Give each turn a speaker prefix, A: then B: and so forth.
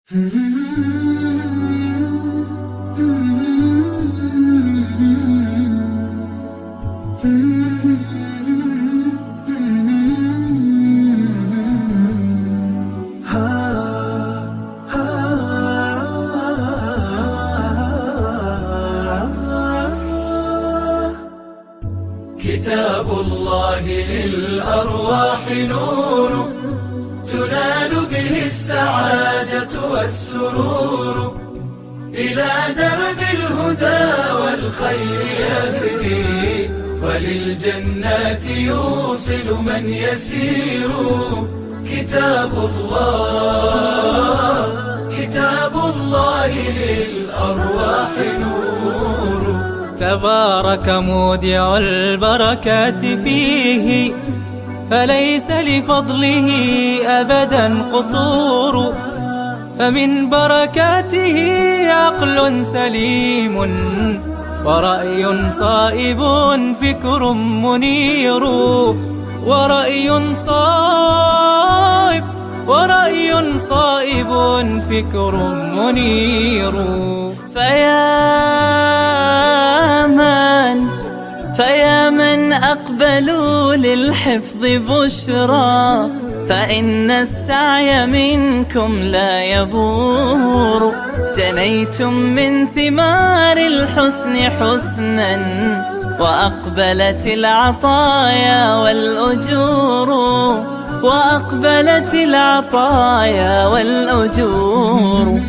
A: كتاب الله للأرواح نور، تنال به السعادة والسرور، إلى درب الهدى والخير يهدي، وللجنات يوصل من يسير. كتاب الله للأرواح نور.
B: تبارك مودع البركات فيه، فليس لفضله أبدا قصور. فمن بركاته عقل سليم، ورأي صائب فكر منير. ورأي صائب فكر منير. فيا من أقبلوا للحفظ بشرى، فإن السعي منكم لا يبور. جنيتم من ثمار الحسن حسنا، وأقبلت العطايا والأجور.